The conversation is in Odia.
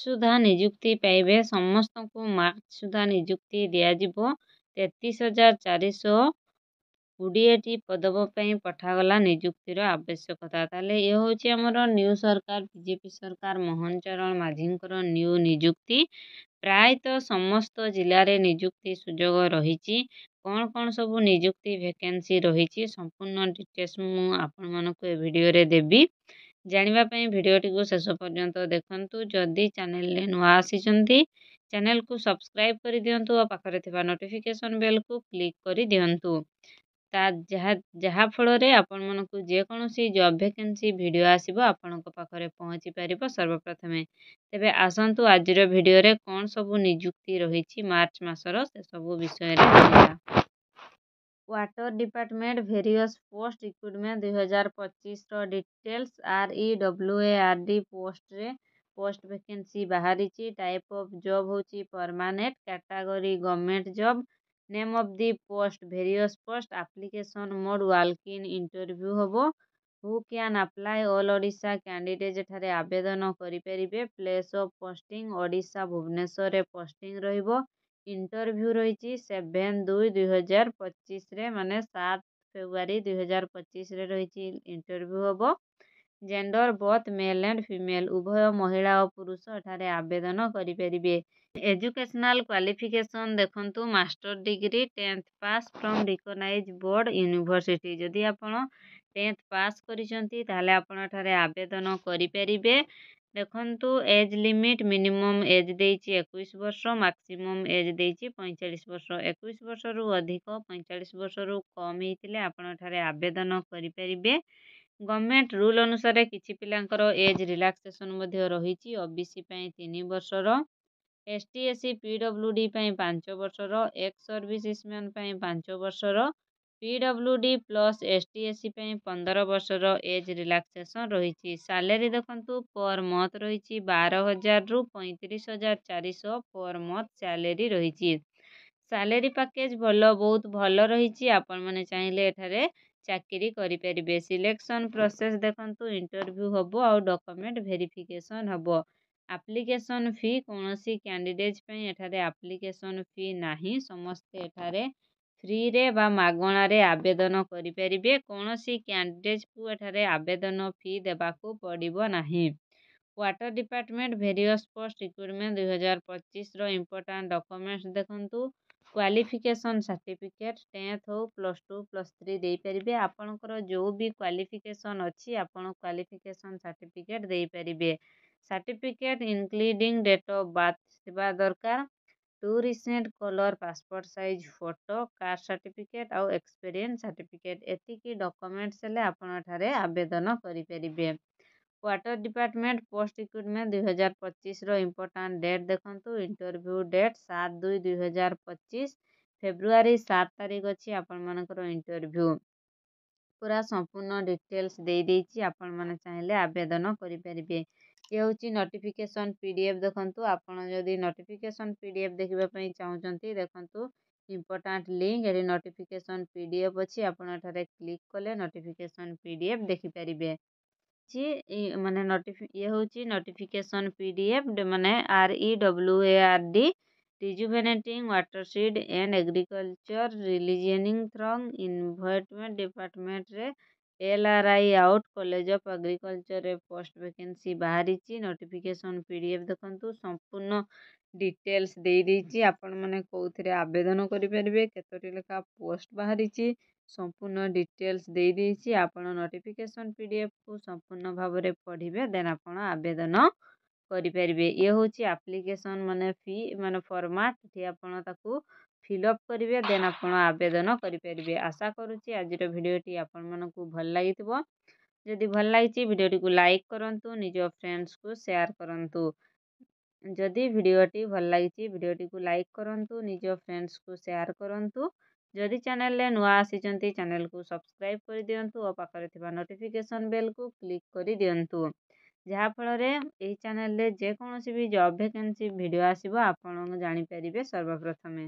ସୁଦ୍ଧା ନିଯୁକ୍ତି ପାଇବେ। ସମସ୍ତଙ୍କୁ ମାର୍ଚ୍ଚ ସୁଦ୍ଧା ନିଯୁକ୍ତି ଦିଆଯିବ। 33,420ଟି ପଦ ପାଇଁ ପଠାଗଲା ନିଯୁକ୍ତିର ଆବଶ୍ୟକତା। ତାହେଲେ ଇଏ ହେଉଛି ଆମର ନ୍ୟୁ ସରକାର, ବିଜେପି ସରକାର ମୋହନ ଚରଣ ମାଝୀଙ୍କର ନ୍ୟୁ ନିଯୁକ୍ତି। ପ୍ରାୟତଃ ସମସ୍ତ ଜିଲ୍ଲାରେ ନିଯୁକ୍ତି ସୁଯୋଗ ରହିଛି। କ'ଣ କ'ଣ ସବୁ ନିଯୁକ୍ତି ଭେକେନ୍ସି ରହିଛି ସମ୍ପୂର୍ଣ୍ଣ ଡିଟେଲ୍ସ ମୁଁ ଆପଣମାନଙ୍କୁ ଏ ଭିଡ଼ିଓରେ ଦେବି। ଜାଣିବା ପାଇଁ ଭିଡ଼ିଓଟିକୁ ଶେଷ ପର୍ଯ୍ୟନ୍ତ ଦେଖନ୍ତୁ। ଯଦି ଚ୍ୟାନେଲରେ ନୂଆ ଆସିଛନ୍ତି ଚ୍ୟାନେଲକୁ ସବସ୍କ୍ରାଇବ୍ କରିଦିଅନ୍ତୁ ଓ ପାଖରେ ଥିବା ନୋଟିଫିକେସନ୍ ବେଲ୍କୁ କ୍ଲିକ୍ କରିଦିଅନ୍ତୁ। ଯାହା ଫଳରେ ଆପଣମାନଙ୍କୁ ଯେକୌଣସି ଜବ୍ ଭେକେନ୍ସି ଭିଡ଼ିଓ ଆସିବ ଆପଣଙ୍କ ପାଖରେ ପହଞ୍ଚି ପାରିବ ସର୍ବପ୍ରଥମେ। ତେବେ ଆସନ୍ତୁ ଆଜିର ଭିଡ଼ିଓରେ କ'ଣ ସବୁ ନିଯୁକ୍ତି ରହିଛି ମାର୍ଚ୍ଚ ମାସର ସେସବୁ ବିଷୟରେ ଜାଣିବା। Water department various post recruitment 2025ର ଡିଟେଲ୍ସ। REWARD ପୋଷ୍ଟରେ ପୋଷ୍ଟ ଭେକେନ୍ସି ବାହାରିଛି। ଟାଇପ୍ ଅଫ୍ ଜବ୍ ହେଉଛି permanent. Category government job. Name of the post various post. Application mode walk in interview ହେବ। Who can apply all Odisha candidate ଏଠାରେ ଆବେଦନ କରିପାରିବେ। ପ୍ଲେସ୍ ଅଫ୍ ପୋଷ୍ଟିଂ ଓଡ଼ିଶା ଭୁବନେଶ୍ୱରରେ ପୋଷ୍ଟିଂ ରହିବ। ଇଣ୍ଟରଭ୍ୟୁ ରହିଛି 7/2/2025ରେ ମାନେ 7 ଫେବୃଆରୀ 2025ରେ ରହିଛି ଇଣ୍ଟରଭ୍ୟୁ ହେବ। Gender both male and female ଉଭୟ ମହିଳା ଓ ପୁରୁଷ ଏଠାରେ ଆବେଦନ କରିପାରିବେ। ଏଜୁକେସନାଲ କ୍ୱାଲିଫିକେସନ୍ ଦେଖନ୍ତୁ master degree 10th pass from recognise board university. ଯଦି ଆପଣ 10th ପାସ୍ କରିଛନ୍ତି ତାହେଲେ ଆପଣ ଏଠାରେ ଆବେଦନ କରିପାରିବେ। ଦେଖନ୍ତୁ ଏଜ୍ ଲିମିଟ୍ ମିନିମମ୍ ଏଜ୍ ଦେଇଛି 21 ବର୍ଷ, ମାକ୍ସିମମ୍ ଏଜ୍ ଦେଇଛି 45 ବର୍ଷ। 21 ବର୍ଷରୁ ଅଧିକ 45 ବର୍ଷରୁ କମ୍ ହେଇଥିଲେ ଆପଣ ଏଠାରେ ଆବେଦନ କରିପାରିବେ। ଗଭର୍ଣ୍ଣମେଣ୍ଟ ରୁଲ୍ ଅନୁସାରେ କିଛି ପିଲାଙ୍କର ଏଜ୍ ରିଲାକ୍ସେସନ୍ ମଧ୍ୟ ରହିଛି। OBC ପାଇଁ 3 ବର୍ଷର, ST SC PWD ପାଇଁ 5 ବର୍ଷର, ଏକ୍ସ ସର୍ଭିସମ୍ୟାନ୍ ପାଇଁ 5 ବର୍ଷର, PWD ପ୍ଲସ୍ ST SC ପାଇଁ 15 ବର୍ଷର ଏଜ୍ ରିଲାକ୍ସେସନ୍ ରହିଛି। ସାଲେରୀ ଦେଖନ୍ତୁ ପର୍ ମନ୍ଥ ରହିଛି 12,000ରୁ 35,400 ପର୍ ମନ୍ଥ ସାଲେରୀ ରହିଛି। ସାଲେରୀ ପ୍ୟାକେଜ୍ ବହୁତ ଭଲ ରହିଛି। ଆପଣମାନେ ଚାହିଁଲେ ଏଠାରେ ଚାକିରି କରିପାରିବେ। ସିଲେକ୍ସନ୍ ପ୍ରୋସେସ୍ ଦେଖନ୍ତୁ ଇଣ୍ଟରଭ୍ୟୁ ହେବ ଆଉ ଡକୁମେଣ୍ଟ ଭେରିଫିକେସନ୍ ହେବ। ଆପ୍ଲିକେସନ୍ ଫି କୌଣସି କ୍ୟାଣ୍ଡିଡେଟ୍ ପାଇଁ ଏଠାରେ ଆପ୍ଲିକେସନ୍ ଫି ନାହିଁ। ସମସ୍ତେ ଏଠାରେ ଫ୍ରିରେ ବା ମାଗଣାରେ ଆବେଦନ କରିପାରିବେ। କୌଣସି କ୍ୟାଣ୍ଡିଡେଟ୍କୁ ଏଠାରେ ଆବେଦନ ଫି ଦେବାକୁ ପଡ଼ିବ ନାହିଁ। Water department various post recruitment 2025ର ଇମ୍ପୋର୍ଟାଣ୍ଟ ଡକୁମେଣ୍ଟସ୍ ଦେଖନ୍ତୁ। କ୍ୱାଲିଫିକେସନ୍ ସାର୍ଟିଫିକେଟ୍ 10th ହଉ +2 +3 ଦେଇପାରିବେ। ଆପଣଙ୍କର ଯେଉଁ ବି କ୍ୱାଲିଫିକେସନ୍ ଅଛି ଆପଣ କ୍ୱାଲିଫିକେସନ୍ ସାର୍ଟିଫିକେଟ୍ ଦେଇପାରିବେ। Certificate including date of birth ଥିବା ଦରକାର। 2 recent colour passport size photo, caste certificate ଆଉ ଏକ୍ସପିରିଏନ୍ସ ସାର୍ଟିଫିକେଟ୍ ଏତିକି ଡକୁମେଣ୍ଟସ୍ ହେଲେ ଆପଣ ଏଠାରେ ଆବେଦନ କରିପାରିବେ। ୱାଟର ଡିପାର୍ଟମେଣ୍ଟ ପୋଷ୍ଟ ରିକ୍ରୁଟମେଣ୍ଟ 2025ର ଇମ୍ପୋର୍ଟାଣ୍ଟ ଡେଟ୍ ଦେଖନ୍ତୁ। ଇଣ୍ଟରଭ୍ୟୁ ଡେଟ୍ 7/2/2025 ଫେବୃଆରୀ 7 ତାରିଖ ଅଛି ଆପଣମାନଙ୍କର ଇଣ୍ଟରଭ୍ୟୁ। ପୁରା ସମ୍ପୂର୍ଣ୍ଣ ଡିଟେଲ୍ସ ଦେଇଛି। ଆପଣମାନେ ଚାହିଁଲେ ଆବେଦନ କରିପାରିବେ। ଇଏ ହେଉଛି ନୋଟିଫିକେସନ୍ PDF ଦେଖନ୍ତୁ। ଆପଣ ଯଦି ନୋଟିଫିକେସନ୍ PDF ଦେଖିବା ପାଇଁ ଚାହୁଁଛନ୍ତି ଦେଖନ୍ତୁ ଇମ୍ପୋର୍ଟାଣ୍ଟ ଲିଙ୍କ୍ ଏଠି ନୋଟିଫିକେସନ୍ PDF ଅଛି। ଆପଣ ଏଠାରେ କ୍ଲିକ୍ କଲେ ନୋଟିଫିକେସନ୍ PDF ଦେଖିପାରିବେ। ମାନେ ଇଏ ହେଉଛି ନୋଟିଫିକେସନ୍ PDF ମାନେ REWARD rejuvenating watershed and agriculture resilience through involvement ଡିପାର୍ଟମେଣ୍ଟରେ LRI ଆଉଟ୍ କଲେଜ ଅଫ୍ ଏଗ୍ରିକଲଚରରେ ପୋଷ୍ଟ ଭେକେନ୍ସି ବାହାରିଛି। ନୋଟିଫିକେସନ୍ PDF ଦେଖନ୍ତୁ ସମ୍ପୂର୍ଣ୍ଣ ଡିଟେଲ୍ସ ଦେଇଛି। ଆପଣମାନେ କେଉଁଥିରେ ଆବେଦନ କରିପାରିବେ, କେତୋଟି ଲେଖା ପୋଷ୍ଟ ବାହାରିଛି ସମ୍ପୂର୍ଣ୍ଣ ଡିଟେଲ୍ସ ଦେଇଛି। ଆପଣ ନୋଟିଫିକେସନ୍ PDFକୁ ସମ୍ପୂର୍ଣ୍ଣ ଭାବରେ ପଢ଼ିବେ ଦେନ୍ ଆପଣ ଆବେଦନ କରିପାରିବେ। ଇଏ ହେଉଛି ଆପ୍ଲିକେସନ୍ ମାନେ ଫି ମାନେ ଫର୍ମାଟ୍। ଏଠି ଆପଣ ତାକୁ ଫିଲ୍ଅପ୍ କରିବେ ଦେନ୍ ଆପଣ ଆବେଦନ କରିପାରିବେ। ଆଶା କରୁଛି ଆଜିର ଭିଡ଼ିଓଟି ଆପଣମାନଙ୍କୁ ଭଲ ଲାଗିଥିବ। ଯଦି ଭଲ ଲାଗିଛି ଭିଡ଼ିଓଟିକୁ ଲାଇକ୍ କରନ୍ତୁ, ନିଜ ଫ୍ରେଣ୍ଡସ୍କୁ ସେୟାର କରନ୍ତୁ। ଯଦି ଭିଡ଼ିଓଟି ଭଲ ଲାଗିଛି ଭିଡ଼ିଓଟିକୁ ଲାଇକ୍ କରନ୍ତୁ, ନିଜ ଫ୍ରେଣ୍ଡସ୍କୁ ସେୟାର କରନ୍ତୁ। ଯଦି ଚ୍ୟାନେଲରେ ନୂଆ ଆସିଛନ୍ତି ଚ୍ୟାନେଲକୁ ସବସ୍କ୍ରାଇବ୍ କରିଦିଅନ୍ତୁ ଓ ପାଖରେ ଥିବା ନୋଟିଫିକେସନ୍ ବେଲ୍କୁ କ୍ଲିକ୍ କରିଦିଅନ୍ତୁ। ଯାହାଫଳରେ ଏହି ଚ୍ୟାନେଲରେ ଯେକୌଣସି ବି ଜବ୍ ଭେକେନ୍ସି ଭିଡ଼ିଓ ଆସିବ ଆପଣ ଜାଣିପାରିବେ ସର୍ବପ୍ରଥମେ।